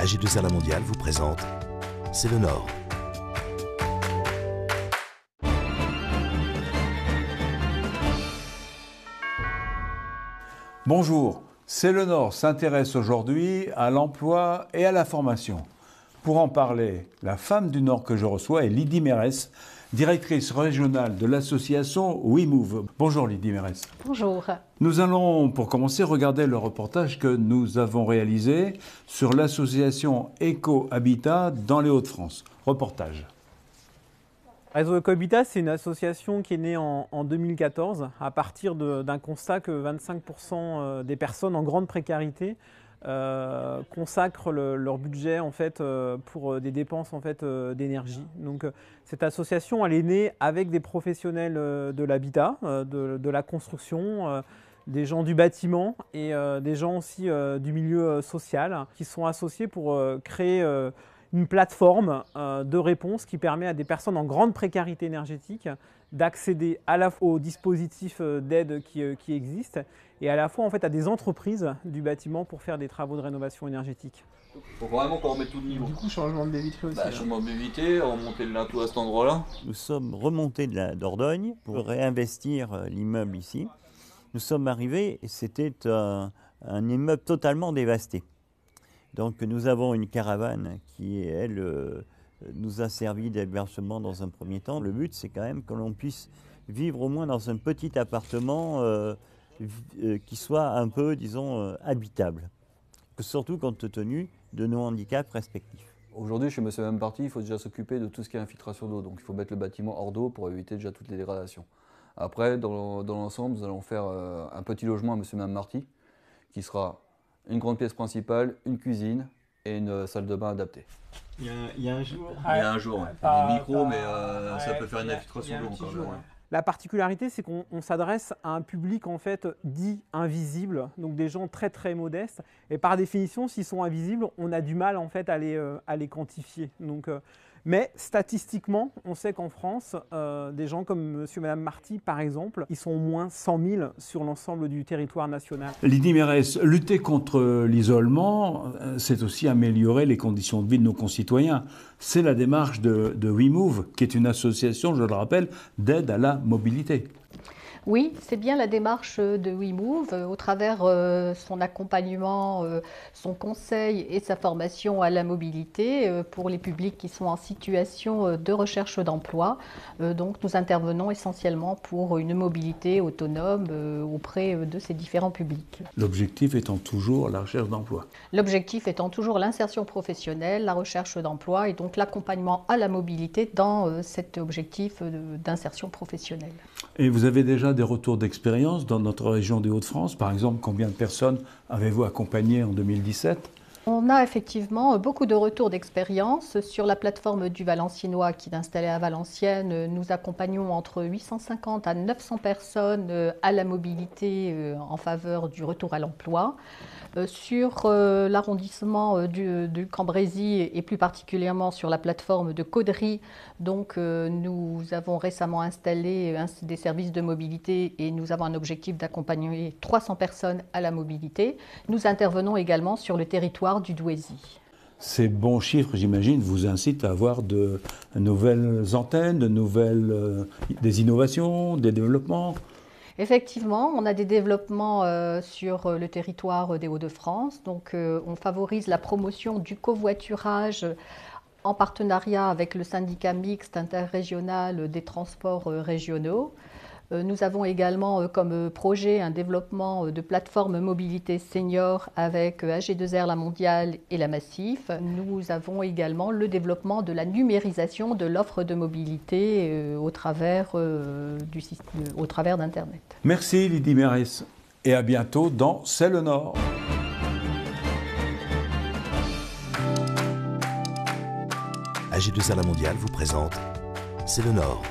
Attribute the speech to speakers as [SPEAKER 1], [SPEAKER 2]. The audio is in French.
[SPEAKER 1] AG2R La Mondiale vous présente C'est le Nord.
[SPEAKER 2] Bonjour, C'est le Nord s'intéresse aujourd'hui à l'emploi et à la formation. Pour en parler, la femme du Nord que je reçois est Lydie Mérès, directrice régionale de l'association WeMove. Bonjour Lydie Mérès.
[SPEAKER 3] Bonjour.
[SPEAKER 2] Nous allons pour commencer regarder le reportage que nous avons réalisé sur l'association Eco-Habitat dans les Hauts-de-France. Reportage.
[SPEAKER 4] Réseau Eco-Habitat, c'est une association qui est née en 2014 à partir d'un constat que 25% des personnes en grande précarité consacrent leur budget en fait, pour des dépenses en fait, d'énergie. Donc cette association elle est née avec des professionnels de l'habitat, de la construction, des gens du bâtiment et des gens aussi du milieu social qui sont associés pour créer une plateforme de réponse qui permet à des personnes en grande précarité énergétique d'accéder à la fois aux dispositifs d'aide qui existent et à la fois en fait, à des entreprises du bâtiment pour faire des travaux de rénovation énergétique.
[SPEAKER 5] Il faut vraiment qu'on remette tout de niveau.
[SPEAKER 4] Du coup, changement de baie vitrée aussi.
[SPEAKER 5] Changement de baie vitrée, remonter le linteau à cet endroit-là.
[SPEAKER 6] Nous sommes remontés de la Dordogne pour réinvestir l'immeuble ici. Nous sommes arrivés et c'était un immeuble totalement dévasté. Donc nous avons une caravane qui, elle, nous a servi d'hébergement dans un premier temps. Le but, c'est quand même que l'on puisse vivre au moins dans un petit appartement qui soit un peu, disons, habitable. Surtout compte tenu de nos handicaps respectifs.
[SPEAKER 5] Aujourd'hui, chez Monsieur Même Parti, il faut déjà s'occuper de tout ce qui est infiltration d'eau. Donc il faut mettre le bâtiment hors d'eau pour éviter déjà toutes les dégradations. Après, dans l'ensemble, nous allons faire un petit logement à Monsieur Même Parti qui sera une grande pièce principale, une cuisine et une salle de bain adaptée.
[SPEAKER 6] Il y a un jour.
[SPEAKER 5] Il y a un jour, ouais. Il est micro, mais ça peut faire une infiltration d'eau encore. Ouais.
[SPEAKER 4] La particularité, c'est qu'on s'adresse à un public en fait dit invisible, donc des gens très très modestes. Et par définition, s'ils sont invisibles, on a du mal en fait à les quantifier. Donc, mais statistiquement, on sait qu'en France, des gens comme Monsieur et Madame Marty, par exemple, ils sont au moins 100 000 sur l'ensemble du territoire national.
[SPEAKER 2] Lydie Mérès, lutter contre l'isolement, c'est aussi améliorer les conditions de vie de nos concitoyens. C'est la démarche de WeMove, qui est une association, je le rappelle, d'aide à la mobilité.
[SPEAKER 3] Oui, c'est bien la démarche de WeMove au travers son accompagnement, son conseil et sa formation à la mobilité pour les publics qui sont en situation de recherche d'emploi. Donc nous intervenons essentiellement pour une mobilité autonome auprès de ces différents publics.
[SPEAKER 2] L'objectif étant toujours la recherche d'emploi.
[SPEAKER 3] L'objectif étant toujours l'insertion professionnelle, la recherche d'emploi et donc l'accompagnement à la mobilité dans cet objectif d'insertion professionnelle.
[SPEAKER 2] Et vous avez déjà des retours d'expérience dans notre région des Hauts-de-France? Par exemple, combien de personnes avez-vous accompagnées en 2017?
[SPEAKER 3] On a effectivement beaucoup de retours d'expérience sur la plateforme du Valenciennois qui est installée à Valenciennes. Nous accompagnons entre 850 à 900 personnes à la mobilité en faveur du retour à l'emploi. Sur l'arrondissement du Cambrésis et plus particulièrement sur la plateforme de Caudry, donc nous avons récemment installé des services de mobilité et nous avons un objectif d'accompagner 300 personnes à la mobilité. Nous intervenons également sur le territoire du Douaisis.
[SPEAKER 2] Ces bons chiffres, j'imagine, vous incitent à avoir de nouvelles antennes, des innovations, des développements.
[SPEAKER 3] Effectivement, on a des développements sur le territoire des Hauts-de-France. Donc, on favorise la promotion du covoiturage en partenariat avec le syndicat mixte interrégional des transports régionaux. Nous avons également comme projet un développement de plateformes mobilité senior avec AG2R La Mondiale et la Massif. Nous avons également le développement de la numérisation de l'offre de mobilité au travers d'Internet.
[SPEAKER 2] Merci Lydie Mérès et à bientôt dans C'est le Nord.
[SPEAKER 1] AG2R La Mondiale vous présente C'est le Nord.